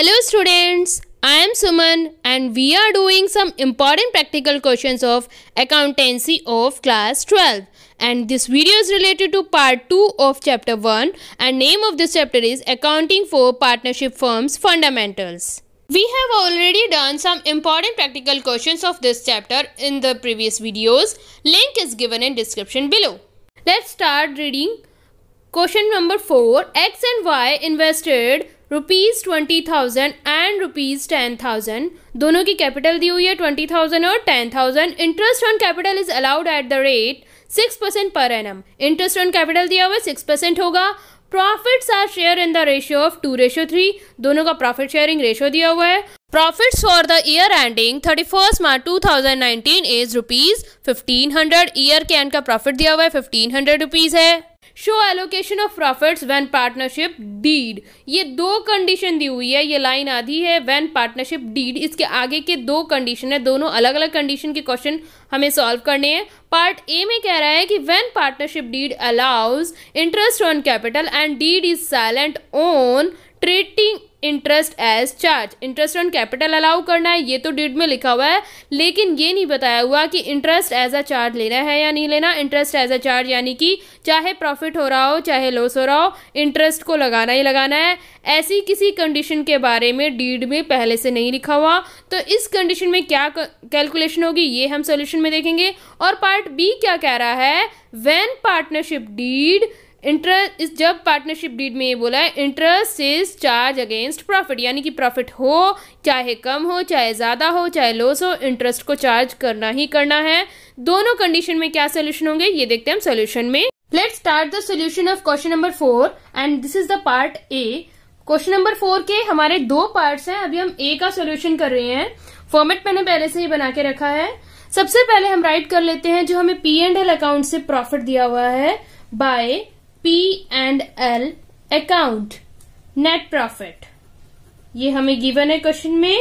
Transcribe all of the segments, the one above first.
Hello students, I am Suman and we are doing some important practical questions of accountancy of class 12, and this video is related to part 2 of chapter 1 and name of this chapter is Accounting for Partnership Firms Fundamentals. We have already done some important practical questions of this chapter in the previous videos. Link is given in description below. Let's start reading. Question number 4. X and Y invested ₹20,000 and ₹10,000. दोनों की capital दी हुई है 20,000 और 10,000. Interest on capital is allowed at the rate 6% per annum. Interest on capital दिया हुआ है 6% होगा. Profits are share in the ratio of 2:3. दोनों का प्रॉफिट शेयरिंग रेशियो दिया हुआ है. Profits for the year ending 31 March 2019 is ₹1,500. Year के एंड का प्रॉफिट दिया हुआ है ₹1,500 है. Show allocation of profits when partnership deed. ये दो कंडीशन दी हुई है, ये लाइन आधी है व्हेन पार्टनरशिप डीड. इसके आगे के दो कंडीशन है, दोनों अलग अलग कंडीशन के क्वेश्चन हमें सॉल्व करने हैं. पार्ट ए में कह रहा है कि when partnership deed allows interest on capital and deed is silent on treating interest as charge. Interest on capital allow करना है, ये तो डीड में लिखा हुआ है, लेकिन ये नहीं बताया हुआ कि इंटरेस्ट एज अ चार्ज लेना है या नहीं लेना. इंटरेस्ट एज अ चार्ज यानी कि चाहे प्रॉफिट हो रहा हो चाहे लॉस हो रहा हो, इंटरेस्ट को लगाना ही लगाना है. ऐसी किसी कंडीशन के बारे में डीड में पहले से नहीं लिखा हुआ, तो इस कंडीशन में क्या कैलकुलेशन होगी ये हम सोल्यूशन में देखेंगे. और पार्ट बी क्या कह रहा है, व्हेन पार्टनरशिप डीड इंटरेस्ट इस जब पार्टनरशिप डीड में ये बोला है interest is charge against profit, यानी कि प्रॉफिट हो चाहे कम हो चाहे ज़्यादा हो चाहे लॉस हो, इंटरेस्ट को चार्ज करना ही करना है. दोनों कंडीशन में क्या सोल्यूशन होंगे ये देखते हैं हम सोल्यूशन में. Let's start the solution of question number 4 and this is the part A. Question number 4 के हमारे दो पार्ट्स हैं. अभी हम ए का सोल्यूशन कर रहे हैं. फॉर्मेट मैंने पहले से ही बना के रखा है. सबसे पहले हम राइट कर लेते हैं जो हमें P&L अकाउंट से प्रॉफिट दिया हुआ है bye P&L account net profit. ये हमें गिवन है क्वेश्चन में.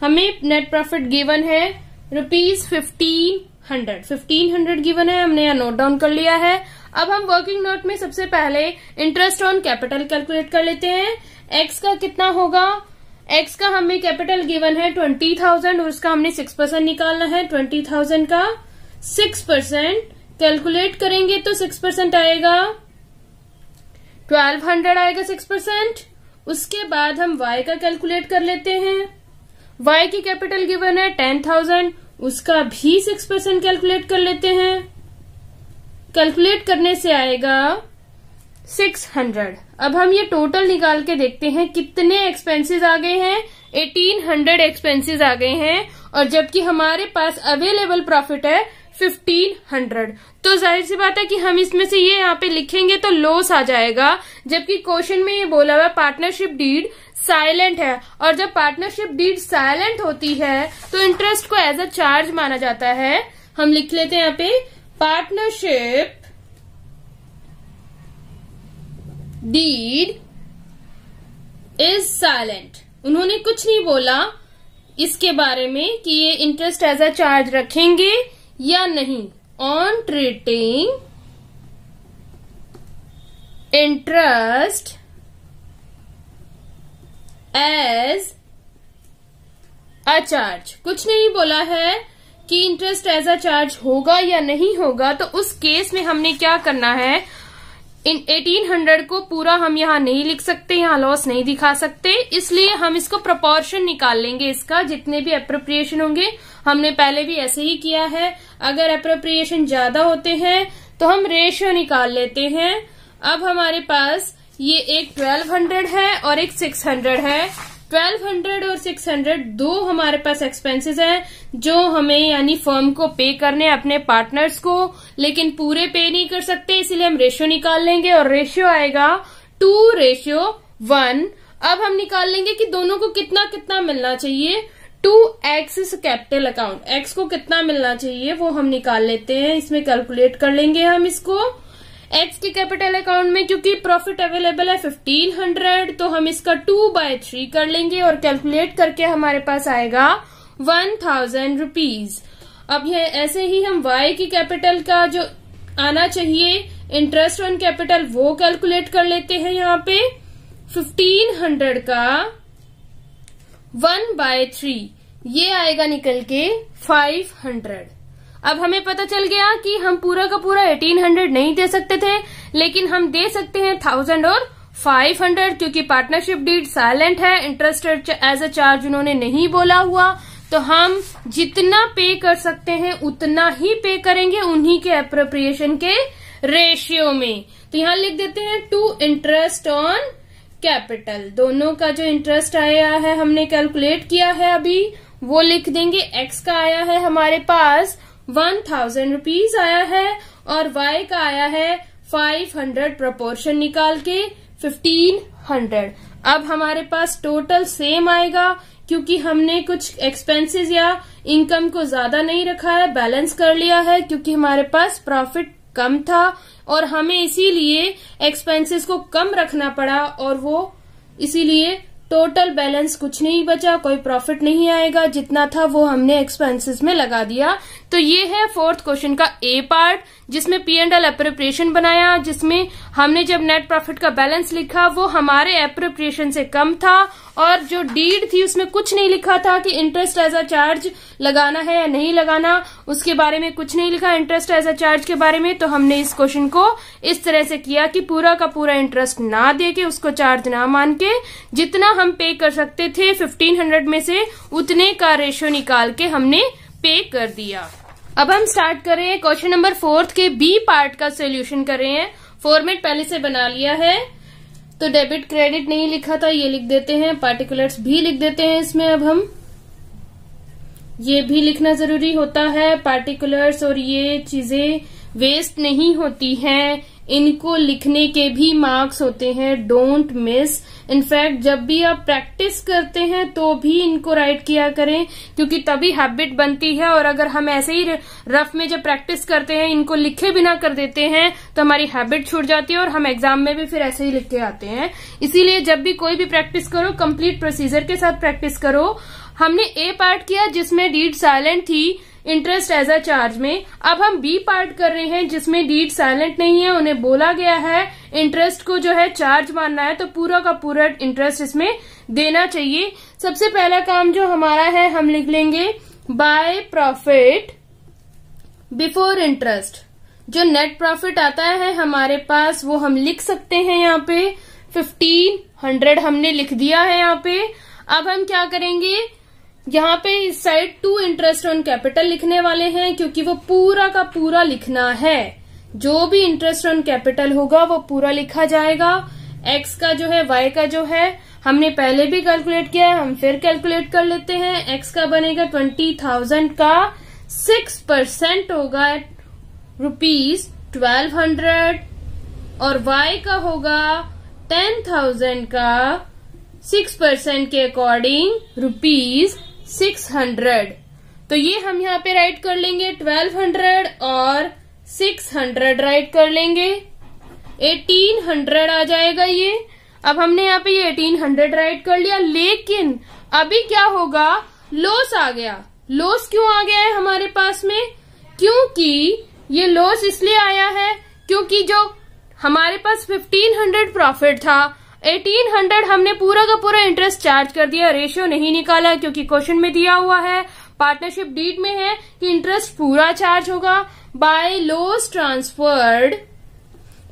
हमें नेट प्रॉफिट गिवन है ₹1,500. 1,500 गिवन है, हमने यहाँ नोट डाउन कर लिया है. अब हम वर्किंग नोट में सबसे पहले इंटरेस्ट ऑन कैपिटल कैलकुलेट कर लेते हैं. एक्स का कितना होगा, एक्स का हमें कैपिटल गिवन है 20,000 और उसका हमने 6% निकालना है. 20,000 का 6% कैलकुलेट करेंगे तो 6% आएगा 1,200 आएगा 6%. उसके बाद हम y का कैलकुलेट कर लेते हैं. y की कैपिटल गिवन है 10,000, उसका भी 6% कैलकुलेट कर लेते हैं. कैलकुलेट करने से आएगा 600. अब हम ये टोटल निकाल के देखते हैं कितने एक्सपेंसेस आ गए हैं. 1,800 एक्सपेंसेस आ गए हैं और जबकि हमारे पास अवेलेबल प्रॉफिट है 1,500. तो जाहिर सी बात है कि हम इसमें से ये यहाँ पे लिखेंगे तो लॉस आ जाएगा, जबकि क्वेश्चन में ये बोला हुआ पार्टनरशिप डीड साइलेंट है. और जब पार्टनरशिप डीड साइलेंट होती है तो इंटरेस्ट को एज अ चार्ज माना जाता है. हम लिख लेते हैं यहाँ पे पार्टनरशिप डीड इज साइलेंट. उन्होंने कुछ नहीं बोला इसके बारे में कि ये इंटरेस्ट एज अ चार्ज रखेंगे या नहीं. On treating interest as a charge, कुछ नहीं बोला है कि इंटरेस्ट एज अ चार्ज होगा या नहीं होगा. तो उस केस में हमने क्या करना है, इन 1,800 को पूरा हम यहाँ नहीं लिख सकते, यहाँ लॉस नहीं दिखा सकते, इसलिए हम इसको प्रोपोर्शन निकाल लेंगे. इसका जितने भी अप्रोप्रिएशन होंगे, हमने पहले भी ऐसे ही किया है. अगर अप्रोप्रिएशन ज्यादा होते हैं तो हम रेशियो निकाल लेते हैं. अब हमारे पास ये एक 1,200 है और एक 600 है. 1,200 और 600 दो हमारे पास एक्सपेंसेस हैं जो हमें यानी फर्म को पे करने अपने पार्टनर्स को, लेकिन पूरे पे नहीं कर सकते, इसलिए हम रेशियो निकाल लेंगे और रेशियो आएगा 2:1. अब हम निकाल लेंगे कि दोनों को कितना कितना मिलना चाहिए. 2x कैपिटल अकाउंट, x को कितना मिलना चाहिए वो हम निकाल लेते हैं. इसमें कैलकुलेट कर लेंगे हम इसको. x के कैपिटल अकाउंट में क्योंकि प्रॉफिट अवेलेबल है 1,500 तो हम इसका 2/3 कर लेंगे और कैलकुलेट करके हमारे पास आएगा ₹1,000. अब ये ऐसे ही हम y की कैपिटल का जो आना चाहिए इंटरेस्ट ऑन कैपिटल वो कैलकुलेट कर लेते हैं. यहाँ पे 1,500 का 1/3, ये आएगा निकल के 500। अब हमें पता चल गया कि हम पूरा का पूरा 1800 नहीं दे सकते थे, लेकिन हम दे सकते हैं 1000 और 500, क्योंकि पार्टनरशिप डीड साइलेंट है, इंटरेस्ट एज अ चार्ज उन्होंने नहीं बोला हुआ, तो हम जितना पे कर सकते हैं उतना ही पे करेंगे उन्हीं के एप्रोप्रिएशन के रेशियो में। तो यहां लिख देते हैं टू इंटरेस्ट ऑन कैपिटल, दोनों का जो इंटरेस्ट आया है हमने कैलकुलेट किया है अभी, वो लिख देंगे। एक्स का आया है हमारे पास 1000 रुपीज आया है और वाई का आया है 500, प्रोपोर्शन निकाल के 1500। अब हमारे पास टोटल सेम आएगा, क्योंकि हमने कुछ एक्सपेंसेस या इनकम को ज्यादा नहीं रखा है, बैलेंस कर लिया है, क्योंकि हमारे पास प्रॉफिट कम था और हमें इसीलिए एक्सपेंसेस को कम रखना पड़ा, और वो इसीलिए टोटल बैलेंस कुछ नहीं बचा, कोई प्रॉफिट नहीं आएगा, जितना था वो हमने एक्सपेंसेस में लगा दिया। तो ये है फोर्थ क्वेश्चन का ए पार्ट, जिसमें P&L एप्रोप्रिएशन बनाया, जिसमें हमने जब नेट प्रॉफिट का बैलेंस लिखा वो हमारे एप्रोप्रिएशन से कम था, और जो डीड थी उसमें कुछ नहीं लिखा था कि इंटरेस्ट एज अ चार्ज लगाना है या नहीं लगाना, उसके बारे में कुछ नहीं लिखा इंटरेस्ट एज अ चार्ज के बारे में। तो हमने इस क्वेश्चन को इस तरह से किया कि पूरा का पूरा इंटरेस्ट ना दे के, उसको चार्ज ना मान के, जितना हम पे कर सकते थे 1500 में से उतने का रेशियो निकाल के हमने पे कर दिया। अब हम स्टार्ट कर रहे हैं क्वेश्चन नंबर 4 के बी पार्ट का सोल्यूशन कर रहे हैं। फॉर्मेट पहले से बना लिया है, तो डेबिट क्रेडिट नहीं लिखा था, ये लिख देते हैं, पार्टिकुलर्स भी लिख देते हैं इसमें। अब हम ये भी लिखना जरूरी होता है, पार्टिकुलर्स, और ये चीजें वेस्ट नहीं होती हैं, इनको लिखने के भी मार्क्स होते हैं, डोंट मिस। इनफैक्ट जब भी आप प्रैक्टिस करते हैं तो भी इनको राइट किया करें, क्योंकि तभी हैबिट बनती है, और अगर हम ऐसे ही रफ में जब प्रैक्टिस करते हैं इनको लिखे बिना कर देते हैं तो हमारी हैबिट छूट जाती है और हम एग्जाम में भी फिर ऐसे ही लिख के आते हैं। इसीलिए जब भी कोई भी प्रैक्टिस करो कंप्लीट प्रोसीजर के साथ प्रैक्टिस करो। हमने ए पार्ट किया जिसमें डीड साइलेंट थी इंटरेस्ट एज अ चार्ज में, अब हम बी पार्ट कर रहे हैं जिसमें डीड साइलेंट नहीं है, उन्हें बोला गया है इंटरेस्ट को जो है चार्ज मानना है, तो पूरा का पूरा इंटरेस्ट इसमें देना चाहिए। सबसे पहला काम जो हमारा है हम लिख लेंगे बाय प्रॉफिट बिफोर इंटरेस्ट। जो नेट प्रॉफिट आता है हमारे पास वो हम लिख सकते हैं, यहाँ पे 1500 हमने लिख दिया है यहाँ पे। अब हम क्या करेंगे, यहाँ पे इस side to interest on capital लिखने वाले हैं, क्योंकि वो पूरा का पूरा लिखना है, जो भी इंटरेस्ट ऑन कैपिटल होगा वो पूरा लिखा जाएगा। एक्स का जो है वाई का जो है हमने पहले भी कैलकुलेट किया है, हम फिर कैलकुलेट कर लेते हैं। एक्स का बनेगा 20,000 का 6% होगा ₹1200, और वाई का होगा 10,000 का 6% के अकॉर्डिंग ₹600। तो ये हम यहाँ पे राइट कर लेंगे 1200 और 600 राइट कर लेंगे, 1800 आ जाएगा ये। अब हमने यहाँ पे ये 1800 राइट कर लिया, लेकिन अभी क्या होगा, लॉस आ गया। लॉस क्यों आ गया है हमारे पास में, क्योंकि ये लॉस इसलिए आया है क्योंकि जो हमारे पास 1500 प्रॉफिट था, 1800 हमने पूरा का पूरा इंटरेस्ट चार्ज कर दिया, रेशियो नहीं निकाला, क्योंकि क्वेश्चन में दिया हुआ है, पार्टनरशिप डीड में है कि इंटरेस्ट पूरा चार्ज होगा। बाय लॉस ट्रांसफर्ड,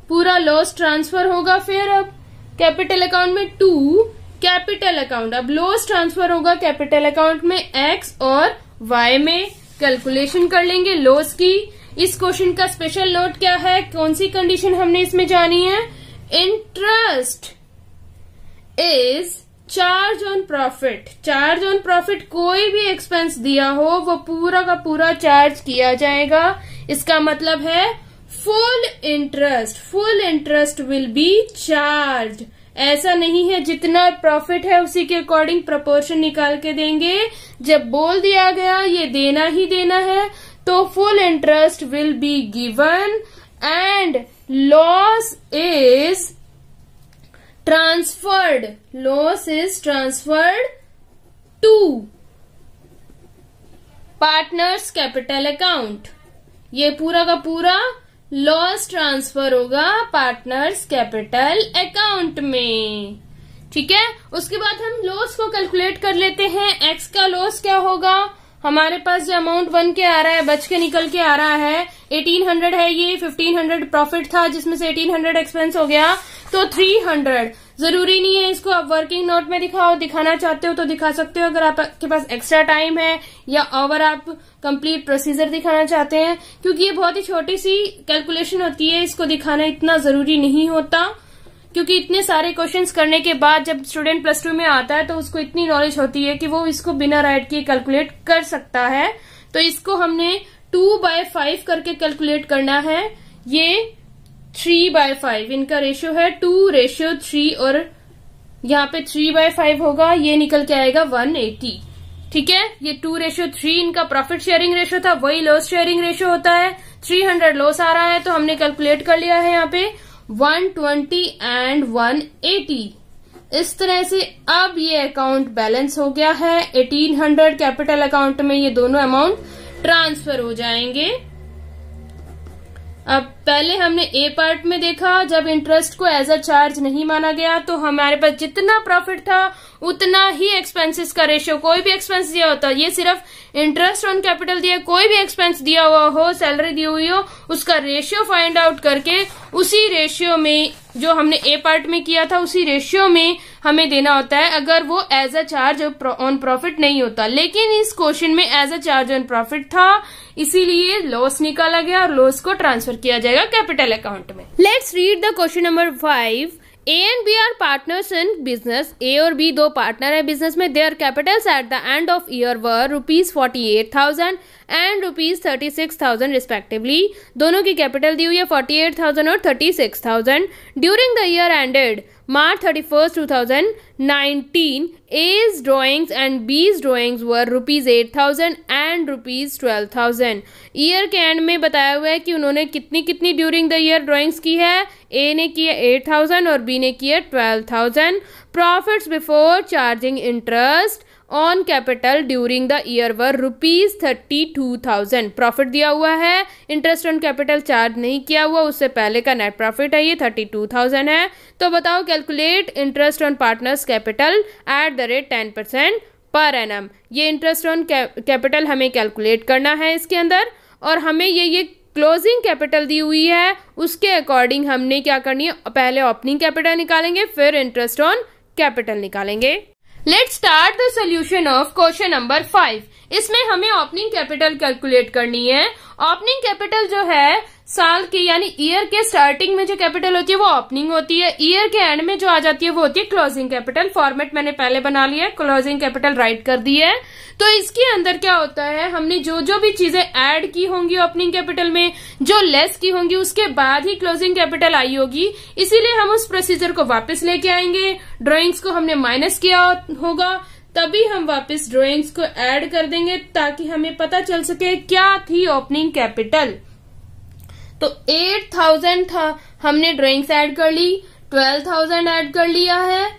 पूरा लॉस ट्रांसफर होगा फिर अब कैपिटल अकाउंट में टू कैपिटल अकाउंट। अब लॉस ट्रांसफर होगा कैपिटल अकाउंट में एक्स और वाई में। कैलकुलेशन कर लेंगे लॉस की। इस क्वेश्चन का स्पेशल नोट क्या है, कौन सी कंडीशन हमने इसमें जानी है, interest is charge on profit. Charge on profit, कोई भी एक्सपेंस दिया हो वो पूरा का पूरा चार्ज किया जाएगा। इसका मतलब है full interest will B charge. ऐसा नहीं है जितना प्रॉफिट है उसी के अकॉर्डिंग प्रोपोर्शन निकाल के देंगे। जब बोल दिया गया ये देना ही देना है तो full interest will be given and loss is transferred. Loss is transferred to partners capital account. ये पूरा का पूरा लॉस ट्रांसफर होगा पार्टनर्स कैपिटल अकाउंट में। ठीक है। उसके बाद हम लॉस को कैलकुलेट कर लेते हैं। एक्स का लॉस क्या होगा, हमारे पास जो अमाउंट बन के आ रहा है, बच के निकल के आ रहा है 1800 है, ये 1500 प्रॉफिट था जिसमें से 1800 एक्सपेंस हो गया, तो 300। जरूरी नहीं है इसको आप वर्किंग नोट में दिखाओ, दिखाना चाहते हो तो दिखा सकते हो अगर आपके पास एक्स्ट्रा टाइम है, या ओवर आप कंप्लीट प्रोसीजर दिखाना चाहते हैं, क्योंकि ये बहुत ही छोटी सी कैलकुलेशन होती है, इसको दिखाना इतना जरूरी नहीं होता, क्योंकि इतने सारे क्वेश्चंस करने के बाद जब स्टूडेंट प्लस 2 में आता है तो उसको इतनी नॉलेज होती है कि वो इसको बिना राइट किए कैलकुलेट कर सकता है। तो इसको हमने 2/5 करके कैलकुलेट करना है। ये 3/5 इनका रेशियो है, 2:3, और यहाँ पे 3/5 होगा, ये निकल के आएगा 180। ठीक है, ये 2:3 इनका प्रॉफिट शेयरिंग रेशियो था, वही लॉस शेयरिंग रेशियो होता है। 300 लॉस आ रहा है तो हमने कैलकुलेट कर लिया है यहाँ पे 120 एंड 180। इस तरह से अब ये अकाउंट बैलेंस हो गया है। 1800 कैपिटल अकाउंट में ये दोनों अमाउंट ट्रांसफर हो जाएंगे। अब पहले हमने ए पार्ट में देखा, जब इंटरेस्ट को एज अ चार्ज नहीं माना गया तो हमारे पास जितना प्रॉफिट था उतना ही एक्सपेंसेस का रेशियो, कोई भी एक्सपेंस दिया होता, ये सिर्फ इंटरेस्ट ऑन कैपिटल दिया, कोई भी एक्सपेंस दिया हुआ हो, सैलरी दी हुई हो, उसका रेशियो फाइंड आउट करके उसी रेशियो में जो हमने ए पार्ट में किया था उसी रेशियो में हमें देना होता है, अगर वो as a charge on profit नहीं होता। लेकिन इस क्वेश्चन में as a charge on profit था, इसीलिए लॉस निकाला गया और लॉस को ट्रांसफर किया जाएगा कैपिटल अकाउंट में। Let's read the question number 5। A and B are partners in business. A और B दो पार्टनर है बिजनेस में। Their capitals at the end of year were ₹48,000 and ₹36,000 respectively. दोनों की कैपिटल दी हुई है 48,000 और 36,000. During the year ended March 31st, 2019, A's drawings and B's drawings were ₹8,000 and ₹12,000. Year के एंड में बताया हुआ है कि उन्होंने कितनी कितनी ड्यूरिंग द ईयर ड्राइंग्स की है। ए ने की है 8,000 और बी ने की है 12,000. Profits before charging interest on capital during the year were ₹32,000. Profit दिया हुआ है, इंटरेस्ट ऑन कैपिटल चार्ज नहीं किया हुआ, उससे पहले का नेट प्रॉफिट है, ये 32,000 है। तो बताओ calculate interest on partners capital eight the rate 10% per annum. ये इंटरेस्ट ऑन कैपिटल हमें कैलकुलेट करना है इसके अंदर, और हमें ये क्लोजिंग कैपिटल दी हुई है, उसके अकॉर्डिंग हमने क्या करनी है, पहले ओपनिंग कैपिटल निकालेंगे फिर इंटरेस्ट ऑन कैपिटल निकालेंगे। Let's start the solution of question number 5। इसमें हमें ओपनिंग कैपिटल कैलकुलेट करनी है। ओपनिंग कैपिटल जो है साल के यानी ईयर के स्टार्टिंग में जो कैपिटल होती है वो ओपनिंग होती है, ईयर के एंड में जो आ जाती है वो होती है क्लोजिंग कैपिटल। फॉर्मेट मैंने पहले बना लिया है, क्लोजिंग कैपिटल राइट कर दी है। तो इसके अंदर क्या होता है, हमने जो भी चीजें ऐड की होंगी ओपनिंग कैपिटल में, जो लेस की होंगी उसके बाद ही क्लोजिंग कैपिटल आई होगी, इसीलिए हम उस प्रोसीजर को वापस लेके आएंगे। ड्रॉइंग्स को हमने माइनस किया होगा, तभी हम वापस ड्रॉइंग्स को ऐड कर देंगे ताकि हमें पता चल सके क्या थी ओपनिंग कैपिटल। तो 8,000 था, हमने ड्रॉइंग्स ऐड कर ली, 12,000 ऐड कर लिया है।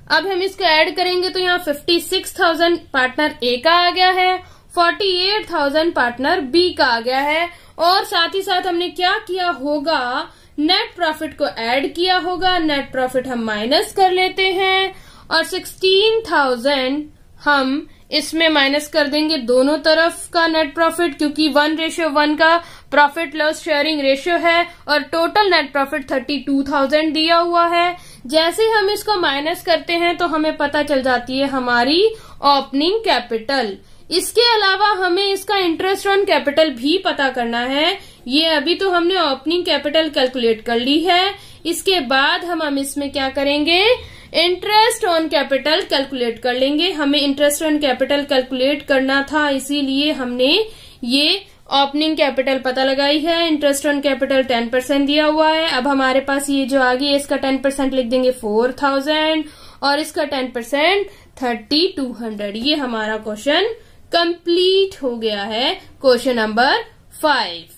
अब हम इसको ऐड करेंगे तो यहाँ 56,000 पार्टनर ए का आ गया है, 48,000 पार्टनर बी का आ गया है, और साथ ही साथ हमने क्या किया होगा, नेट प्रॉफिट को ऐड किया होगा। नेट प्रॉफिट हम माइनस कर लेते हैं, और 16,000 हम इसमें माइनस कर देंगे दोनों तरफ का नेट प्रॉफिट, क्योंकि 1:1 का प्रॉफिट लॉस शेयरिंग रेशियो है, और टोटल नेट प्रॉफिट 32,000 दिया हुआ है। जैसे हम इसको माइनस करते हैं तो हमें पता चल जाती है हमारी ओपनिंग कैपिटल। इसके अलावा हमें इसका इंटरेस्ट ऑन कैपिटल भी पता करना है। ये अभी तो हमने ओपनिंग कैपिटल कैलकुलेट कर ली है, इसके बाद हम इसमें क्या करेंगे, इंटरेस्ट ऑन कैपिटल कैलकुलेट कर लेंगे। हमें इंटरेस्ट ऑन कैपिटल कैलकुलेट करना था, इसीलिए हमने ये ओपनिंग कैपिटल पता लगाई है। इंटरेस्ट ऑन कैपिटल 10% दिया हुआ है। अब हमारे पास ये जो आ गई इसका 10% लिख देंगे 4,000, और इसका 10% 3,200। ये हमारा क्वेश्चन कंप्लीट हो गया है, question number 5।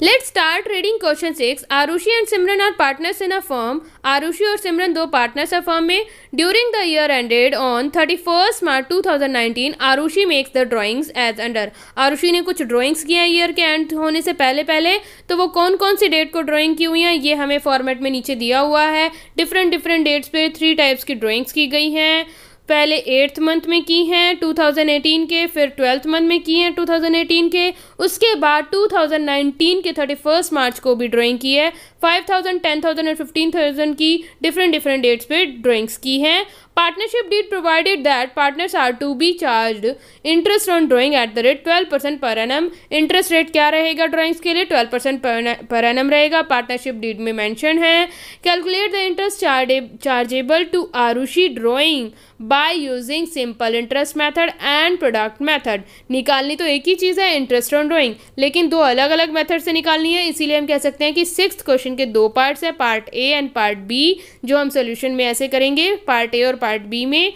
Let's start reading question 6. Arushi and Simran are partners in a firm. Arushi और सिमरन दो पार्टनर्स है फर्म में. During the year ended on 31st March 2019, Arushi makes the drawings as under. Arushi ने कुछ drawings किए हैं year के and होने से पहले तो वो कौन कौन सी डेट को ड्राइंग की हुई हैं ये हमें फॉर्मेट में नीचे दिया हुआ है. डिफरेंट डेट्स पे 3 टाइप्स की ड्राइंग्स की गई हैं. पहले 8th मंथ में की हैं 2018 के, फिर 12th मंथ में की हैं 2018 के, उसके बाद 2019 के 31 मार्च को भी ड्राइंग की है. 5,000, 10,000 और 15,000 की डिफरेंट डेट्स पे ड्राइंग्स की हैं. Partnership deed provided that partners are to be charged interest on drawing at the rate 12% per annum. Interest rate क्या रहेगा ड्राइंग्स के लिए? 12% पर एनम रहेगा. पार्टनरशिप डीड में मेंशन है. Calculate the interest chargeable to Arushi drawing by using simple interest method and product method. निकालनी तो एक ही चीज़ है इंटरेस्ट ऑन ड्राइंग, लेकिन दो अलग अलग मेथड से निकालनी है. इसीलिए हम कह सकते हैं कि 6th क्वेश्चन के 2 पार्ट्स है, part A and part B, जो हम सोल्यूशन में ऐसे करेंगे. पार्ट ए और पार्ट बी में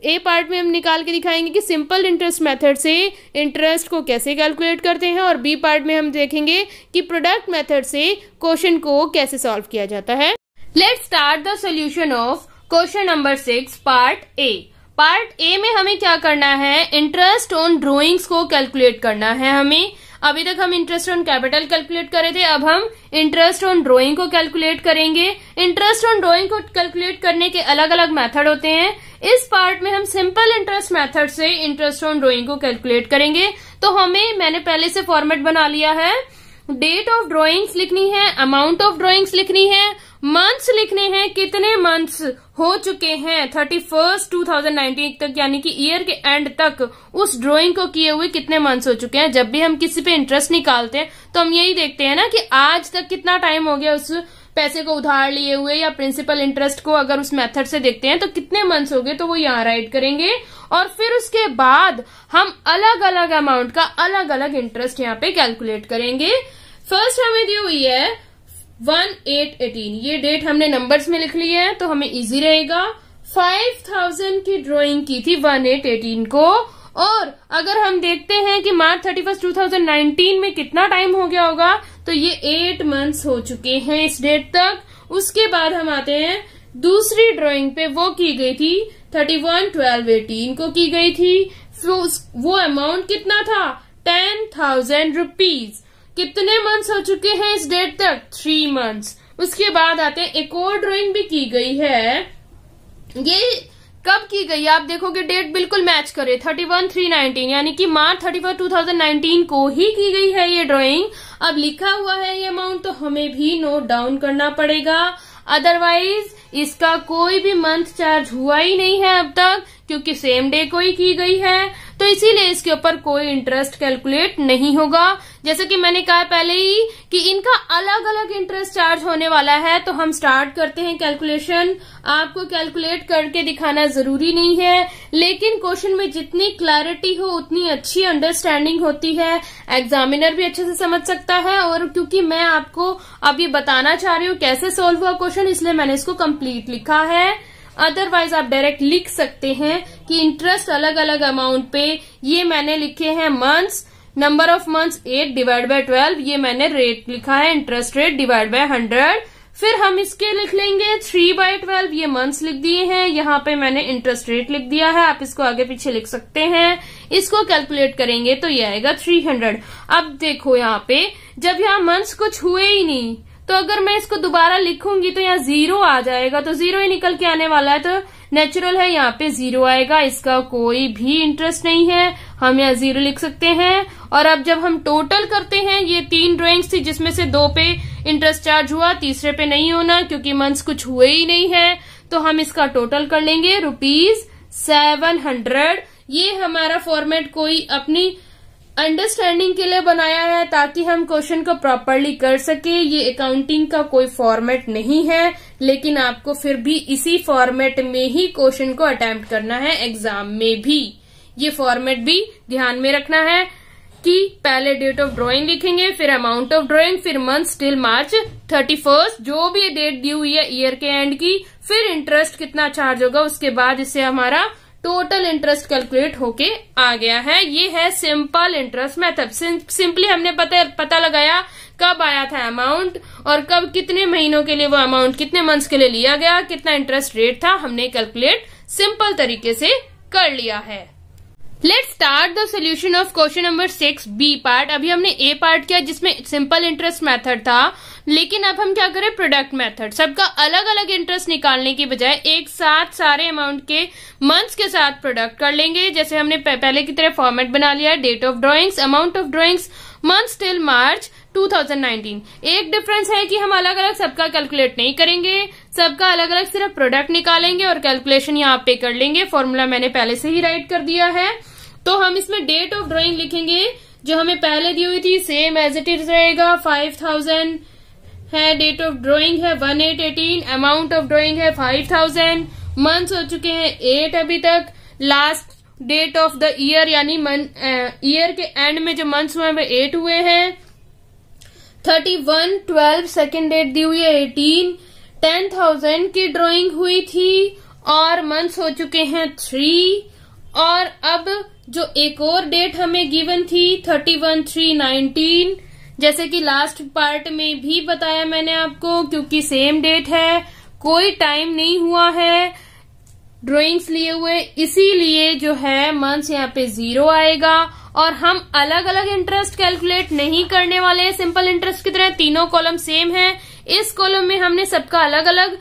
ए पार्ट में हम निकाल के दिखाएंगे कि सिंपल इंटरेस्ट मेथड से इंटरेस्ट को कैसे कैलकुलेट करते हैं, और बी पार्ट में हम देखेंगे कि प्रोडक्ट मेथड से क्वेश्चन को कैसे सॉल्व किया जाता है. Let's start the solution of question number 6 part A. Part A में हमें क्या करना है? इंटरेस्ट ऑन ड्रॉइंग्स को कैलकुलेट करना है हमें. अभी तक हम इंटरेस्ट ऑन कैपिटल कैलकुलेट कर रहे थे, अब हम इंटरेस्ट ऑन ड्राइंग को कैलकुलेट करेंगे. इंटरेस्ट ऑन ड्राइंग को कैलकुलेट करने के अलग अलग मेथड होते हैं. इस पार्ट में हम सिंपल इंटरेस्ट मेथड से इंटरेस्ट ऑन ड्राइंग को कैलकुलेट करेंगे. तो मैंने पहले से फॉर्मेट बना लिया है. डेट ऑफ ड्राइंग्स लिखनी है, अमाउंट ऑफ ड्राइंग्स लिखनी है, मंथ्स लिखने हैं, कितने मंथ्स हो चुके हैं 31 2019 तक, यानी कि ईयर के एंड तक उस ड्राइंग को किए हुए कितने मंथ्स हो चुके हैं. जब भी हम किसी पे इंटरेस्ट निकालते हैं तो हम यही देखते हैं ना कि आज तक कितना टाइम हो गया उस पैसे को उधार लिए हुए, या प्रिंसिपल इंटरेस्ट को अगर उस मेथड से देखते हैं तो कितने मंथ्स हो गए, तो वो यहाँ राइट करेंगे. और फिर उसके बाद हम अलग अलग अमाउंट का अलग अलग इंटरेस्ट यहाँ पे कैलकुलेट करेंगे. फर्स्ट हमें दी हुई है 1/8/18. ये डेट हमने नंबर्स में लिख ली है तो हमें इजी रहेगा. 5,000 की ड्राइंग की थी 1/8/18 को, और अगर हम देखते हैं कि मार्च 31 2019 में कितना टाइम हो गया होगा, तो ये 8 मंथ्स हो चुके हैं इस डेट तक. उसके बाद हम आते हैं दूसरी ड्राइंग पे, वो की गई थी 31/12/18 को की गई थी. वो अमाउंट कितना था? 10,000 रुपीज. कितने मंथ्स हो चुके हैं इस डेट तक? 3 मंथ्स. उसके बाद आते हैं एक और ड्राइंग भी की गई है. ये कब की गई? आप देखोगे डेट बिल्कुल मैच करे, 31/3/19, यानी कि मार्च 31 2019 को ही की गई है ये ड्राइंग. अब लिखा हुआ है ये अमाउंट, तो हमें भी नोट डाउन करना पड़ेगा. अदरवाइज इसका कोई भी मंथ चार्ज हुआ ही नहीं है अब तक, क्योंकि सेम डे को ही की गई है. तो इसीलिए इसके ऊपर कोई इंटरेस्ट कैलकुलेट नहीं होगा. जैसे कि मैंने कहा पहले ही कि इनका अलग अलग इंटरेस्ट चार्ज होने वाला है. तो हम स्टार्ट करते हैं कैलकुलेशन. आपको कैलकुलेट करके दिखाना जरूरी नहीं है, लेकिन क्वेश्चन में जितनी क्लैरिटी हो उतनी अच्छी अंडरस्टैंडिंग होती है, एग्जामिनर भी अच्छे से समझ सकता है. और क्योंकि मैं आपको अब ये बताना चाह रही हूँ कैसे सोल्व हुआ क्वेश्चन, इसलिए मैंने इसको कंप्लीट लिखा है. अदरवाइज आप डायरेक्ट लिख सकते हैं कि इंटरेस्ट अलग अलग अमाउंट पे, ये मैंने लिखे हैं months, number of months 8 divide by 12, ये मैंने रेट लिखा है इंटरेस्ट रेट डिवाइड बाय 100. फिर हम इसके लिख लेंगे 3/12, ये मंथ्स लिख दिए हैं. यहाँ पे मैंने इंटरेस्ट रेट लिख दिया है, आप इसको आगे पीछे लिख सकते हैं. इसको कैलकुलेट करेंगे तो ये आएगा 300. अब देखो यहाँ पे जब यहाँ मंथ्स कुछ हुए ही नहीं, तो अगर मैं इसको दोबारा लिखूंगी तो यहाँ 0 आ जाएगा, तो 0 ही निकल के आने वाला है, तो नेचुरल है यहाँ पे 0 आएगा. इसका कोई भी इंटरेस्ट नहीं है, हम यहाँ 0 लिख सकते हैं. और अब जब हम टोटल करते हैं, ये 3 ड्राइंग्स थी जिसमें से 2 पे इंटरेस्ट चार्ज हुआ, तीसरे पे नहीं होना क्योंकि मंथ्स कुछ हुए ही नहीं है. तो हम इसका टोटल कर लेंगे ₹700. ये हमारा फॉर्मेट कोई अपनी अंडरस्टैंडिंग के लिए बनाया है ताकि हम क्वेश्चन को प्रॉपरली कर सके. ये अकाउंटिंग का कोई फॉर्मेट नहीं है, लेकिन आपको फिर भी इसी फॉर्मेट में ही क्वेश्चन को अटेम्प्ट करना है एग्जाम में भी. ये फॉर्मेट भी ध्यान में रखना है कि पहले डेट ऑफ ड्राइंग लिखेंगे, फिर अमाउंट ऑफ ड्राइंग, फिर मंथ टिल मार्च 31, जो भी डेट दी हुई है ईयर के एंड की, फिर इंटरेस्ट कितना चार्ज होगा, उसके बाद इससे हमारा टोटल इंटरेस्ट कैलकुलेट होके आ गया है. ये है सिंपल इंटरेस्ट मेथड. सिंपली हमने पता लगाया कब आया था अमाउंट और कब कितने महीनों के लिए वो अमाउंट कितने मंथ्स के लिए लिया गया, कितना इंटरेस्ट रेट था, हमने कैलकुलेट सिंपल तरीके से कर लिया है। Let's start the solution of question number 6 B part. अभी हमने ए पार्ट किया जिसमें सिंपल इंटरेस्ट मेथड था, लेकिन अब हम क्या करें, प्रोडक्ट मेथड। सबका अलग अलग इंटरेस्ट निकालने की बजाय एक साथ सारे अमाउंट के मंथ्स के साथ प्रोडक्ट कर लेंगे। जैसे हमने पहले की तरह फॉर्मेट बना लिया है, date of drawings, amount of drawings, months till March 2019। एक डिफरेंस है कि हम अलग अलग सबका कैलकुलेट नहीं करेंगे, सबका अलग अलग सिर्फ प्रोडक्ट निकालेंगे और कैलकुलेशन यहाँ पे कर लेंगे। फॉर्मूला मैंने पहले से ही राइट कर दिया है। तो हम इसमें डेट ऑफ ड्रॉइंग लिखेंगे जो हमें पहले दी हुई थी, सेम एज इट इज रहेगा। 5000 है, डेट ऑफ ड्रॉइंग है 1818, अमाउंट ऑफ ड्रॉइंग है 5000, मंथ्स हो चुके हैं 8 अभी तक, last date of the year यानी ईयर के एंड में जो मंथ्स हुए हैं वो 8 हुए हैं। 31/12 सेकेंड डेट दी हुई है 18, 10,000 की ड्रॉइंग हुई थी और मंथ्स हो चुके हैं 3। और अब जो एक और डेट हमें गिवन थी 31/3/19, जैसे कि लास्ट पार्ट में भी बताया मैंने आपको, क्योंकि सेम डेट है, कोई टाइम नहीं हुआ है ड्राइंग्स लिए हुए, इसीलिए जो है मंथ्स यहाँ पे 0 आएगा। और हम अलग अलग इंटरेस्ट कैलकुलेट नहीं करने वाले हैं सिंपल इंटरेस्ट की तरह, तीनों कॉलम सेम है। इस कॉलम में हमने सबका अलग अलग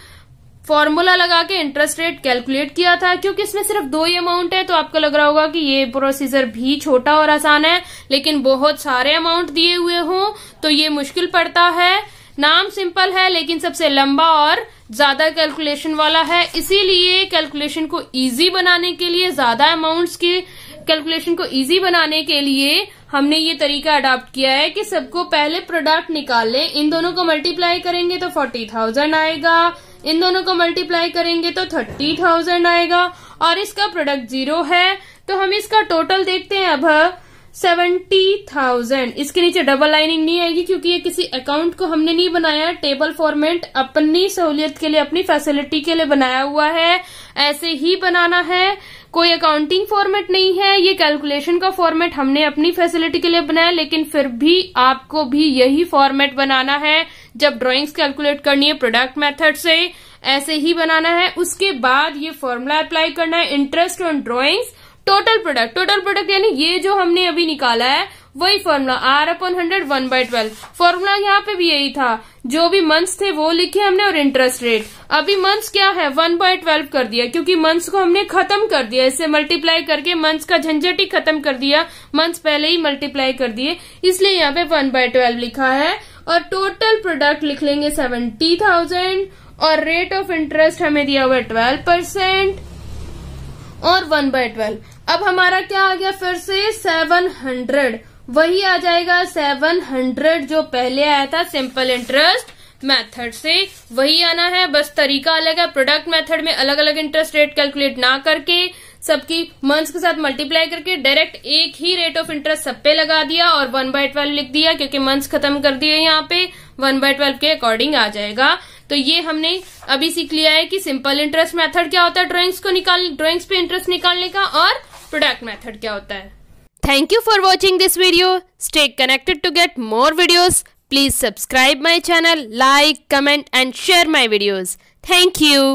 फॉर्मूला लगा के इंटरेस्ट रेट कैलकुलेट किया था। क्योंकि इसमें सिर्फ 2 ही अमाउंट है तो आपको लग रहा होगा कि ये प्रोसीजर भी छोटा और आसान है, लेकिन बहुत सारे अमाउंट दिए हुए हों तो ये मुश्किल पड़ता है। नाम सिंपल है लेकिन सबसे लंबा और ज्यादा कैलकुलेशन वाला है, इसीलिए कैलकुलेशन को इजी बनाने के लिए, ज्यादा अमाउंट्स की कैलकुलेशन को इजी बनाने के लिए हमने ये तरीका अडॉप्ट किया है कि सबको पहले प्रोडक्ट निकाल लें। इन दोनों को मल्टीप्लाई करेंगे तो 40,000 आएगा, इन दोनों को मल्टीप्लाई करेंगे तो 30,000 आएगा और इसका प्रोडक्ट 0 है। तो हम इसका टोटल देखते हैं अब 70,000। इसके नीचे डबल लाइनिंग नहीं आएगी क्योंकि ये किसी अकाउंट को हमने नहीं बनाया, टेबल फॉर्मेट अपनी सहूलियत के लिए, अपनी फैसिलिटी के लिए बनाया हुआ है, ऐसे ही बनाना है, कोई अकाउंटिंग फॉर्मेट नहीं है। ये कैलकुलेशन का फॉर्मेट हमने अपनी फैसिलिटी के लिए बनाया, लेकिन फिर भी आपको भी यही फॉर्मेट बनाना है जब ड्राइंग्स कैलकुलेट करनी है प्रोडक्ट मेथड से, ऐसे ही बनाना है। उसके बाद ये फॉर्मूला अप्लाई करना है, interest on drawings total product. Total product यानी ये जो हमने अभी निकाला है वही फॉर्मूला R/100 1/12। फॉर्मूला यहाँ पे भी यही था, जो भी मंथ्स थे वो लिखे हमने और इंटरेस्ट रेट। अभी मंथ्स क्या है 1/12 कर दिया क्योंकि मंथ्स को हमने खत्म कर दिया, इससे मल्टीप्लाई करके मंथ्स का झंझट ही खत्म कर दिया, मंथ्स पहले ही मल्टीप्लाई कर दिए, इसलिए यहाँ पे 1/12 लिखा है। और टोटल प्रोडक्ट लिख लेंगे 70,000 और रेट ऑफ इंटरेस्ट हमें दिया हुआ है 12% और 1/12। अब हमारा क्या आ गया, फिर से 700 वही आ जाएगा, 700 जो पहले आया था सिंपल इंटरेस्ट मेथड से वही आना है, बस तरीका अलग है। प्रोडक्ट मेथड में अलग अलग इंटरेस्ट रेट कैलकुलेट ना करके सबकी मंथ्स के साथ मल्टीप्लाई करके डायरेक्ट एक ही रेट ऑफ इंटरेस्ट सब पे लगा दिया और 1/12 लिख दिया, क्योंकि मंथ्स खत्म कर दिए यहाँ पे 1/12 के अकॉर्डिंग आ जाएगा। तो ये हमने अभी सीख लिया है कि सिंपल इंटरेस्ट मेथड क्या होता है ड्राइंग्स पे इंटरेस्ट निकालने का, और प्रोडक्ट मेथड क्या होता है। Thank you for watching this video. Stay connected to get more videos. Please subscribe my channel, like, comment and share my videos. Thank you.